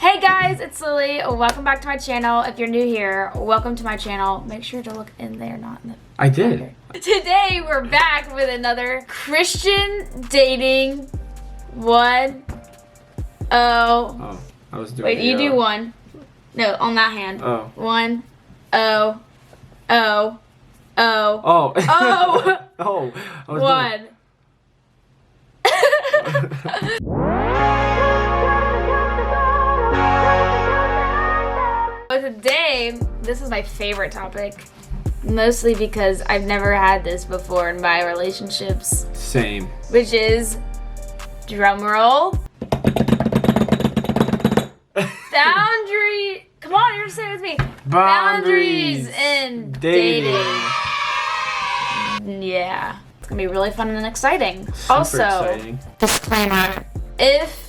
Hey guys, it's Lily. Welcome back to my channel. If you're new here, welcome to my channel. Make sure to look in there, not in the... I did. Today, we're back with another Christian dating 1-0. Oh, I was doing Wait, you do 1. No, on that hand. Oh. 1-0. Oh. Oh. Oh. Oh. I was 1. But today, this is my favorite topic. Mostly because I've never had this before in my relationships. Same. Which is, drum roll. Boundary. Come on, you're saying it with me. Boundaries in dating. Yeah. It's gonna be really fun and exciting. Super exciting. Disclaimer. If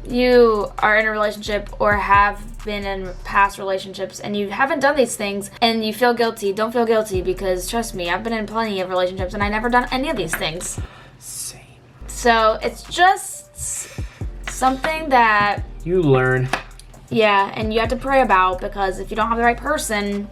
you are in a relationship or have been in past relationships and you haven't done these things and you feel guilty, don't feel guilty, because trust me, I've been in plenty of relationships and I never done any of these things. Same. So it's just something that you learn. Yeah, and you have to pray about, because if you don't have the right person,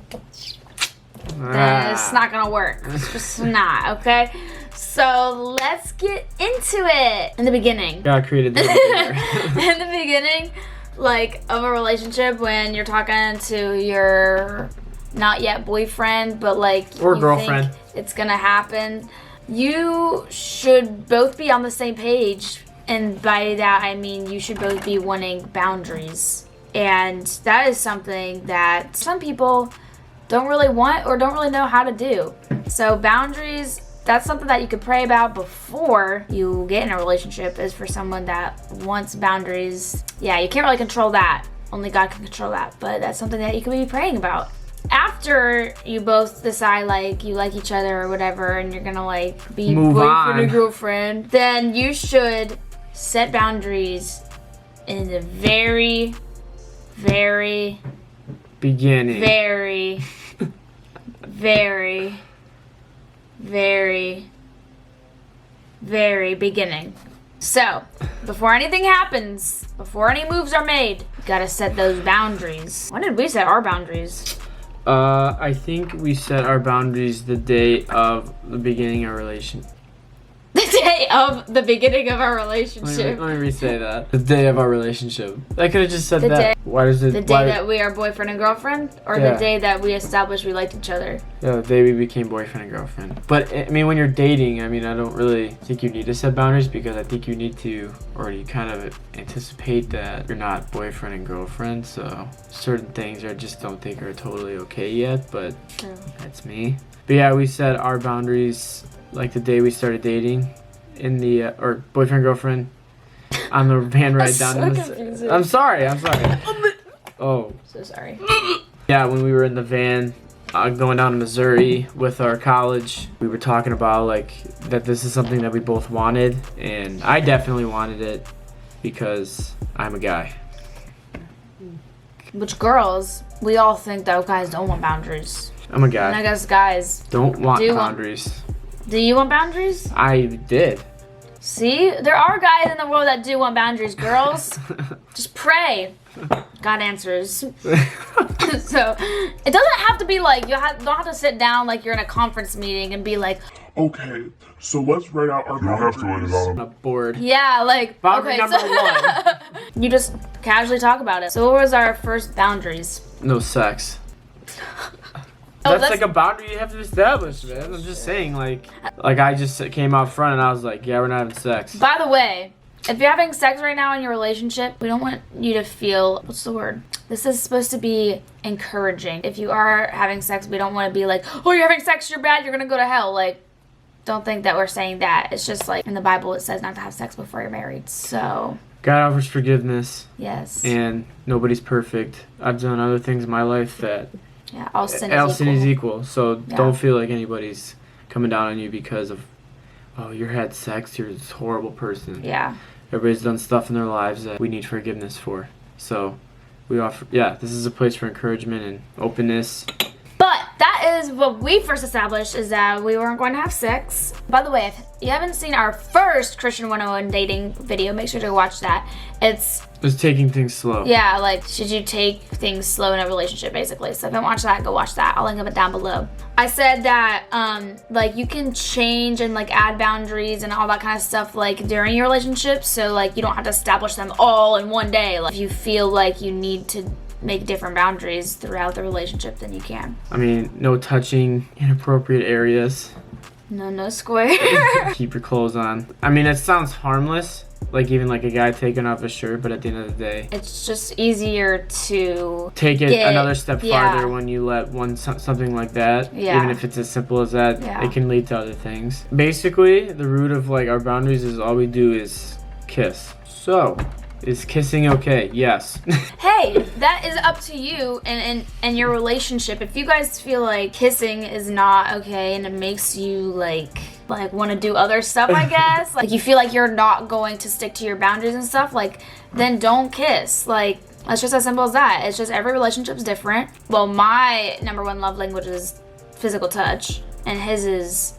then it's not gonna work. It's just not, okay? So let's get into it. In the beginning. God created this. In the beginning, like, of a relationship, when you're talking to your not yet boyfriend, but like, or you girlfriend, think it's gonna happen, you should both be on the same page. And by that, I mean you should both be wanting boundaries. And that is something that some people don't really want or don't really know how to do. So boundaries, that's something that you could pray about before you get in a relationship, is for someone that wants boundaries. Yeah, you can't really control that. Only God can control that. But that's something that you could be praying about. After you both decide, like, you like each other or whatever, and you're gonna, like, be boyfriend and girlfriend, then you should set boundaries in the very beginning. Very beginning. So, before anything happens, before any moves are made, you gotta set those boundaries. When did we set our boundaries? I think we set our boundaries the day of the beginning of our relationship. The day of the beginning of our relationship. Let me re-say that. The day of our relationship. I could have just said the that. Day, why does it? The day that we are boyfriend and girlfriend, or yeah, the day that we established we liked each other. Yeah, the day we became boyfriend and girlfriend. But I mean, when you're dating, I mean, I don't really think you need to set boundaries, because I think you need to already kind of anticipate that you're not boyfriend and girlfriend. So certain things I just don't think are totally okay yet. But True. That's me. But yeah, we set our boundaries like the day we started dating. In the or boyfriend girlfriend on the van ride down to Missouri. I'm sorry. Oh, so sorry. Yeah, when we were in the van going down to Missouri with our college, we were talking about, like, that this is something that we both wanted, and I definitely wanted it because I'm a guy. Which, girls, we all think that guys don't want boundaries. I'm a guy. And I guess guys don't want boundaries. Do you want boundaries? I did. See, there are guys in the world that do want boundaries, girls. Just pray. God answers. So, it doesn't have to be like, don't have to sit down like you're in a conference meeting and be like, okay, so let's write out our boundaries. You don't have to write it out on a board. Yeah, like, boundary okay, number 1. You just casually talk about it. So what was our first boundaries? No sex. Oh, that's like a boundary you have to establish, man. I'm just saying, like I just came out front and I was like, yeah, we're not having sex. By the way, if you're having sex right now in your relationship, we don't want you to feel, what's the word? This is supposed to be encouraging. If you are having sex, we don't want to be like, oh, you're having sex, you're bad, you're gonna go to hell. Like, don't think that we're saying that. It's just like, in the Bible it says not to have sex before you're married, so. God offers forgiveness. Yes. And nobody's perfect. I've done other things in my life that yeah, all sin is equal. So yeah, don't feel like anybody's coming down on you because of, oh, you had sex, you're this horrible person. Yeah. Everybody's done stuff in their lives that we need forgiveness for. So we offer, yeah, this is a place for encouragement and openness. But that is what we first established is that we weren't going to have sex. By the way, if you haven't seen our first Christian 101 dating video, make sure to watch that. It's taking things slow. Yeah, like, should you take things slow in a relationship, basically. So if you haven't watched that, go watch that. I'll link it down below. I said that, like, you can change and, like, add boundaries and all that kind of stuff, like, during your relationship. So, like, you don't have to establish them all in one day. Like, if you feel like you need to make different boundaries throughout the relationship, then you can. I mean, no touching inappropriate areas. No square. Keep your clothes on. I mean, it sounds harmless, like even like a guy taking off his shirt, but at the end of the day, it's just easier to take it another step farther when you let something like that. Yeah. Even if it's as simple as that, Yeah. it can lead to other things. Basically, the root of like our boundaries is all we do is kiss. So, is kissing okay? Yes. Hey, that is up to you and your relationship. If you guys feel like kissing is not okay and it makes you like want to do other stuff, I guess, like you feel like you're not going to stick to your boundaries and stuff, like, then don't kiss. Like, it's just as simple as that. It's just every relationship's different. Well, my number one love language is physical touch, and his is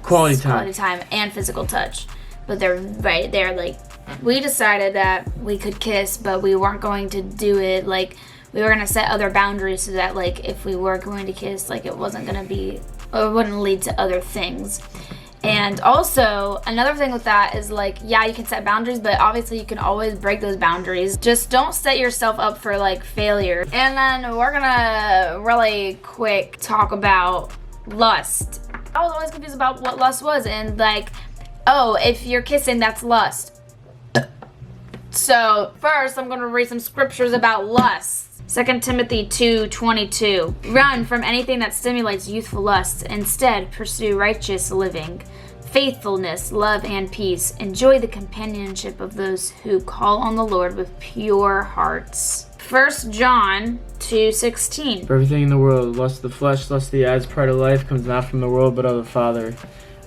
quality time and physical touch. But they're right there, like, we decided that we could kiss, but we weren't going to do it. Like, we were going to set other boundaries so that, like, if we were going to kiss, like, it wasn't going to be, or it wouldn't lead to other things. And also, another thing with that is, like, yeah, you can set boundaries, but obviously you can always break those boundaries. Just don't set yourself up for, like, failure. And then we're going to really quick talk about lust. I was always confused about what lust was, and, like, oh, if you're kissing, that's lust. So first, I'm going to read some scriptures about lust. 2 Timothy 2:22. Run from anything that stimulates youthful lusts. Instead, pursue righteous living, faithfulness, love, and peace. Enjoy the companionship of those who call on the Lord with pure hearts. 1 John 2:16. For everything in the world, lust of the flesh, lust of the eyes, pride of life, comes not from the world but of the Father.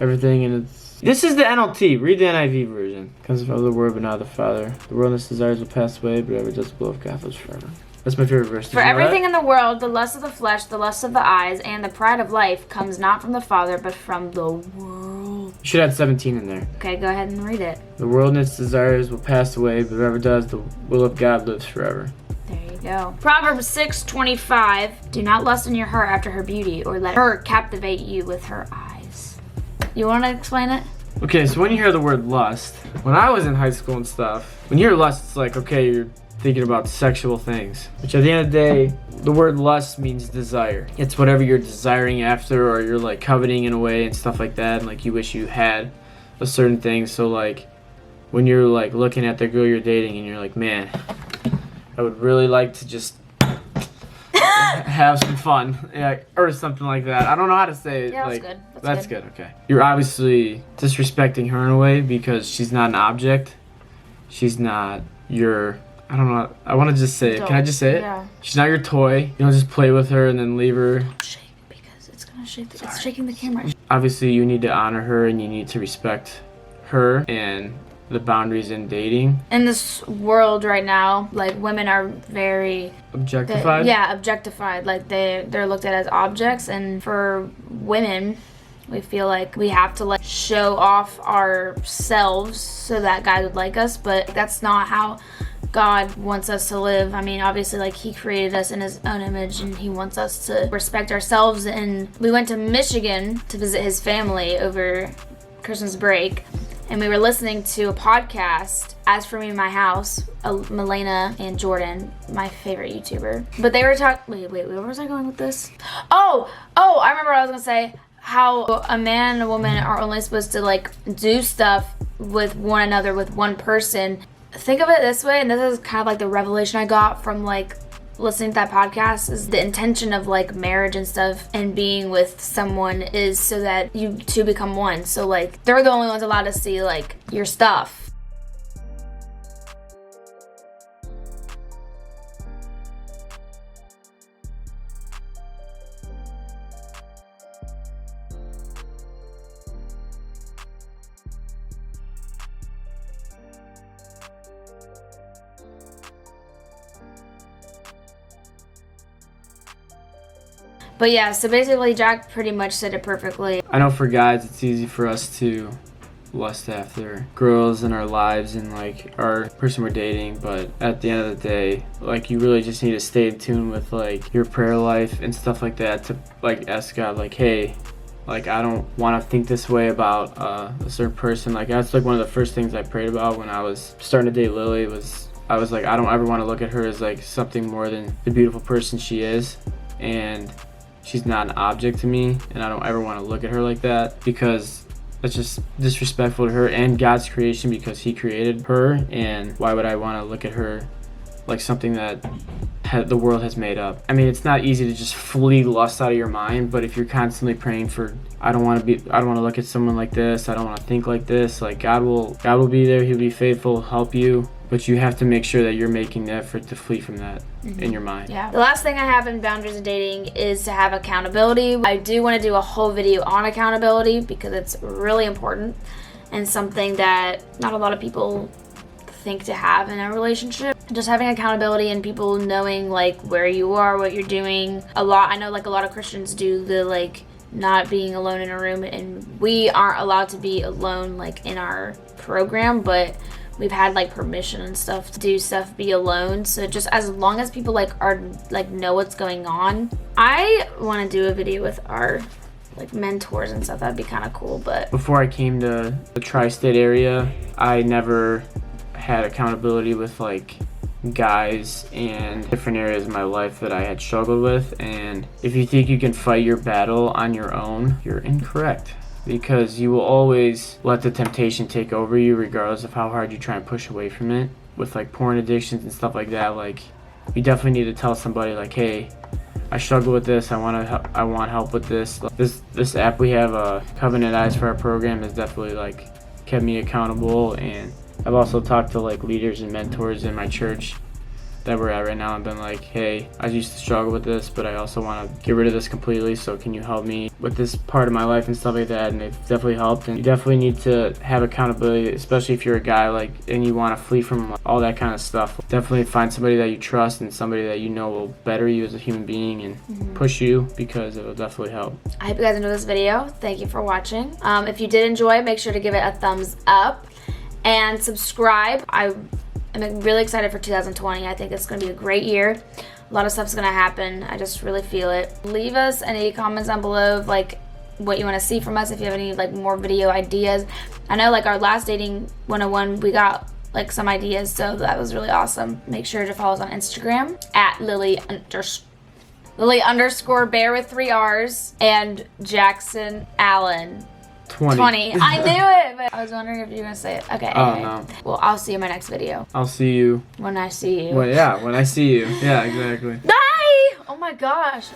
Everything in its... This is the NLT. Read the NIV version. Comes from the word but not the Father. The world and its desires will pass away, but whoever does the will of God lives forever. That's my favorite verse. For everything in the world, the lust of the flesh, the lust of the eyes, and the pride of life comes not from the Father, but from the world. You should add 17 in there. Okay, go ahead and read it. The world and its desires will pass away, but whoever does the will of God lives forever. There you go. Proverbs 6:25. Do not lust in your heart after her beauty, or let her captivate you with her eyes. You want to explain it? Okay, so when you hear the word lust, when I was in high school and stuff, when you hear lust, it's like, okay, you're thinking about sexual things. Which at the end of the day, the word lust means desire. It's whatever you're desiring after, or you're like coveting in a way and stuff like that, and like you wish you had a certain thing. So like, when you're like looking at the girl you're dating and you're like, man, I would really like to just have some fun, yeah, or something like that. I don't know how to say it. Yeah, like, that's good. That's good. Okay. You're obviously disrespecting her in a way because she's not an object. She's not your... I don't know. I want to just say it. Can I just say it? Yeah. She's not your toy. You don't just play with her and then leave her. Shake because it's gonna shake. It's shaking the camera. Obviously, you need to honor her and you need to respect her and the boundaries in dating. In this world right now, like, women are very Objectified? objectified. Like, they're looked at as objects, and for women, we feel like we have to, like, show off ourselves so that guys would like us, but that's not how God wants us to live. I mean, obviously, like, he created us in his own image, and he wants us to respect ourselves. And we went to Michigan to visit his family over Christmas break, and we were listening to a podcast, As For Me in My House, Milena and Jordan, my favorite YouTuber. But they were talking, wait, where was I going with this? Oh, I remember what I was gonna say. How a man and a woman are only supposed to, like, do stuff with one another, with one person. Think of it this way, and this is kind of like the revelation I got from, like, listening to that podcast, is the intention of, like, marriage and stuff and being with someone is so that you two become one. So, like, they're the only ones allowed to see, like, your stuff. But yeah, so basically Jack pretty much said it perfectly. I know for guys, it's easy for us to lust after girls in our lives and like our person we're dating, but at the end of the day, like, you really just need to stay in tune with like your prayer life and stuff like that to like ask God, like, hey, like, I don't want to think this way about a certain person. Like, that's like one of the first things I prayed about when I was starting to date Lily. I was like, I don't ever want to look at her as like something more than the beautiful person she is, and she's not an object to me, and I don't ever want to look at her like that, because that's just disrespectful to her and God's creation, because he created her, and why would I want to look at her like something that the world has made up? I mean, it's not easy to just flee lust out of your mind, but if you're constantly praying for, I don't want to look at someone like this, I don't want to think like this, like, God will be there, he'll be faithful, help you, but you have to make sure that you're making the effort to flee from that in your mind. Yeah. The last thing I have in boundaries and dating is to have accountability. I do want to do a whole video on accountability because it's really important and something that not a lot of people think to have in a relationship. Just having accountability and people knowing like where you are, what you're doing. I know like a lot of Christians do the like not being alone in a room, and we aren't allowed to be alone like in our program, but we've had like permission and stuff to do stuff, be alone. So just as long as people like are like know what's going on. I want to do a video with our like mentors and stuff. That'd be kind of cool. But before I came to the tri-state area, I never had accountability with like guys and different areas of my life that I had struggled with. And if you think you can fight your battle on your own, you're incorrect, because you will always let the temptation take over you regardless of how hard you try and push away from it. With like porn addictions and stuff like that, like, you definitely need to tell somebody like, hey, I struggle with this, I want help with this. This app we have, Covenant Eyes for our program, has definitely like kept me accountable. And I've also talked to like leaders and mentors in my church that we're at right now and been like, hey, I used to struggle with this, but I also want to get rid of this completely, so can you help me with this part of my life and stuff like that? And it's definitely helped. And you definitely need to have accountability, especially if you're a guy like and you want to flee from all that kind of stuff. Definitely find somebody that you trust and somebody that you know will better you as a human being and push you, because it will definitely help. I hope you guys enjoyed this video. Thank you for watching. If you did enjoy, make sure to give it a thumbs up and subscribe. I'm really excited for 2020. I think it's going to be a great year. A lot of stuff's going to happen. I just really feel it. Leave us any comments down below of like what you want to see from us, if you have any like more video ideas. I know like our last dating 101, we got like some ideas, so that was really awesome. Make sure to follow us on Instagram at Lily_Bear with 3 R's and Jackson Allen 20. I knew it, but I was wondering if you were gonna say it. Okay. Oh, anyway. no. Well, I'll see you in my next video. I'll see you When I see you. when I see you. Yeah, exactly. Bye! Oh my gosh.